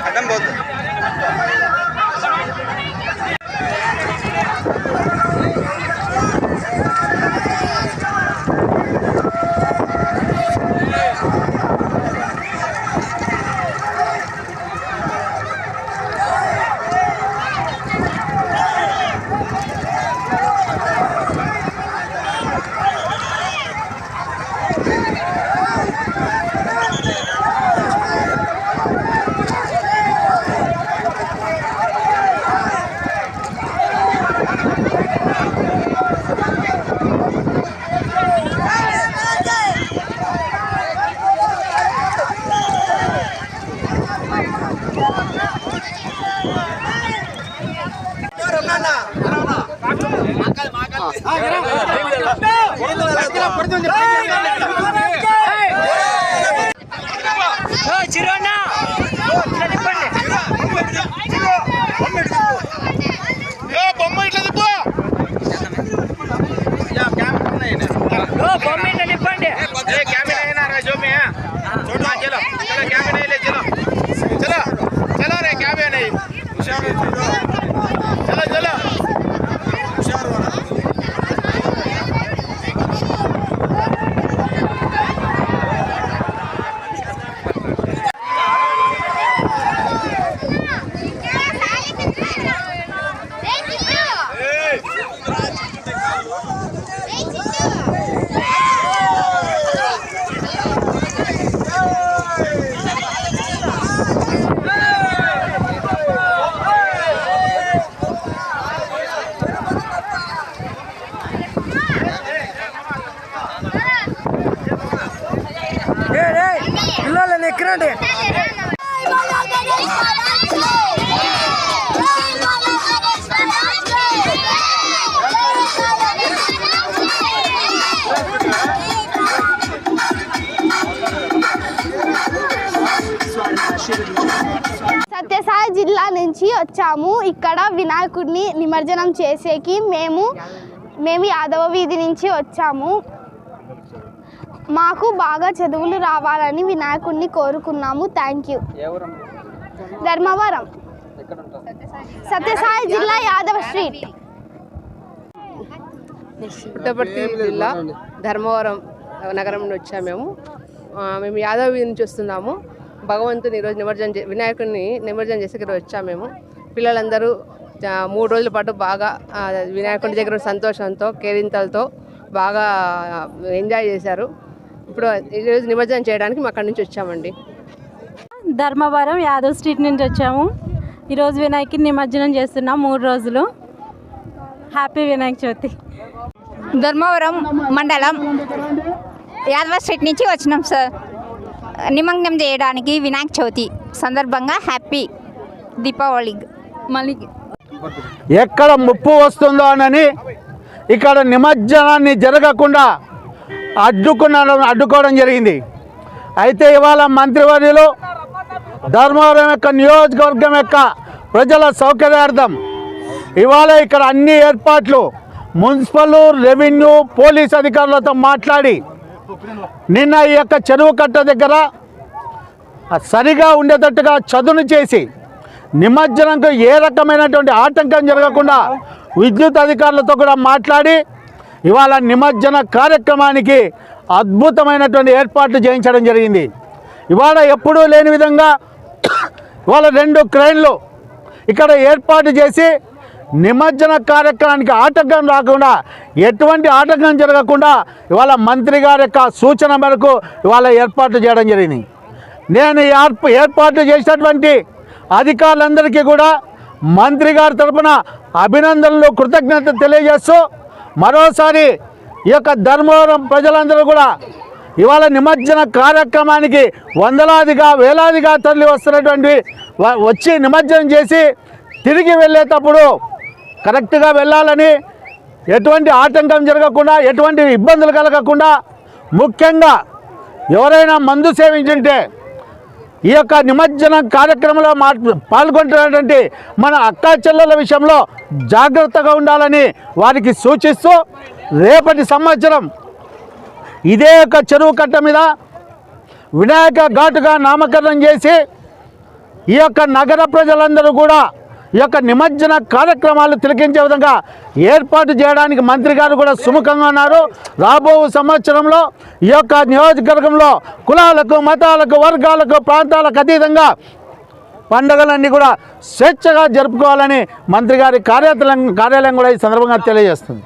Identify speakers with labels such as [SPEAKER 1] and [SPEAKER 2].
[SPEAKER 1] అడ్డం పోతు
[SPEAKER 2] సత్యసాయి జిల్లా నుంచి వచ్చాము. ఇక్కడ వినాయకుడిని నిమజ్జనం చేసేకి మేము యాదవ వీధి నుంచి వచ్చాము. మాకు బాగా చదువులు రావాలని వినాయకుడిని కోరుకున్నాము. Thank you. ధర్మవరం, సత్యసాయి జిల్లా, యాదవ స్ట్రీట్.
[SPEAKER 3] పుట్టపర్తి జిల్లా ధర్మవరం నగరం నుండి వచ్చాము. మేము యాదవ వీధి నుంచి వస్తున్నాము. భగవంతుని ఈరోజు వినాయకుడిని నిమజ్జనం చేసి ఇక్కడ వచ్చాము. మేము పిల్లలందరూ 3 రోజుల పాటు బాగా వినాయకుడి దగ్గర సంతోషంతో కేరింతలతో బాగా ఎంజాయ్ చేశారు. ఇప్పుడు ఈరోజు నిమజ్జనం చేయడానికి మేము అక్కడి నుంచి వచ్చామండి.
[SPEAKER 4] ధర్మవరం యాదవ్ స్ట్రీట్ నుంచి వచ్చాము. ఈరోజు వినాయకుడిని నిమజ్జనం చేస్తున్నాం 3 రోజులు. హ్యాపీ వినాయక చవితి.
[SPEAKER 5] ధర్మవరం మండలం యాదవ స్ట్రీట్ నుంచి వచ్చినాం సార్. నిమజ్జనం చేయడానికి వినాయక చవితి సందర్భంగా హ్యాపీ దీపావళి. మళ్ళీ
[SPEAKER 6] ఎక్కడ ముప్పు వస్తుందో అని ఇక్కడ నిమజ్జనాన్ని జరగకుండా అడ్డుకోవడం జరిగింది. అయితే ఇవాళ మంత్రివర్యులు ధర్మవరం యొక్క నియోజకవర్గం యొక్క ప్రజల సౌకర్యార్థం ఇవాళ ఇక్కడ అన్ని ఏర్పాట్లు మున్సిపల్, రెవెన్యూ, పోలీస్ అధికారులతో మాట్లాడి నిన్న ఈ యొక్క చెరువు కట్ట దగ్గర సరిగా ఉండేటట్టుగా చదును చేసి నిమజ్జనంకు ఏ రకమైనటువంటి ఆటంకం జరగకుండా విద్యుత్ అధికారులతో కూడా మాట్లాడి ఇవాళ నిమజ్జన కార్యక్రమానికి అద్భుతమైనటువంటి ఏర్పాట్లు చేయించడం జరిగింది. ఇవాళ ఎప్పుడూ లేని విధంగా ఇవాళ 2 క్రేన్లు ఇక్కడ ఏర్పాటు చేసి నిమజ్జన కార్యక్రమానికి ఆటంకం రాకుండా, ఎటువంటి ఆటంకం జరగకుండా ఇవాళ మంత్రి గారి యొక్క సూచన మేరకు ఇవాళ ఏర్పాట్లు చేయడం జరిగింది. నేను ఏర్పాట్లు చేసినటువంటి అధికారులందరికీ కూడా మంత్రి గారి తరఫున అభినందనలు, కృతజ్ఞతలు తెలియజేస్తూ మరోసారి ఈ యొక్క ధర్మవరం ప్రజలందరూ కూడా ఇవాళ నిమజ్జన కార్యక్రమానికి వందలాదిగా వేలాదిగా తరలి వస్తున్నటువంటి వచ్చి నిమజ్జనం చేసి తిరిగి వెళ్ళేటప్పుడు కరెక్ట్గా వెళ్ళాలని, ఎటువంటి ఆటంకం జరగకుండా, ఎటువంటి ఇబ్బందులు కలగకుండా, ముఖ్యంగా ఎవరైనా మందు సేవించుంటే ఈ యొక్క నిమజ్జనం కార్యక్రమంలో పాల్గొంటున్నటువంటి మన అక్కా చెల్లెల విషయంలో జాగ్రత్తగా ఉండాలని వారికి సూచిస్తూ, రేపటి సంవత్సరం ఇదే యొక్క చెరువు కట్ట మీద వినాయక ఘాటుగా నామకరణం చేసి ఈ యొక్క నగర ప్రజలందరూ కూడా ఈ యొక్క నిమజ్జన కార్యక్రమాలు తిలకించే విధంగా ఏర్పాటు చేయడానికి మంత్రి గారు కూడా సుముఖంగా ఉన్నారు. రాబో సంవత్సరంలో ఈ యొక్క నియోజకవర్గంలో కులాలకు, మతాలకు, వర్గాలకు, ప్రాంతాలకు అతీతంగా పండుగలన్నీ కూడా స్వేచ్ఛగా జరుపుకోవాలని మంత్రి గారి కార్యాలయం కూడా ఈ సందర్భంగా తెలియజేస్తుంది.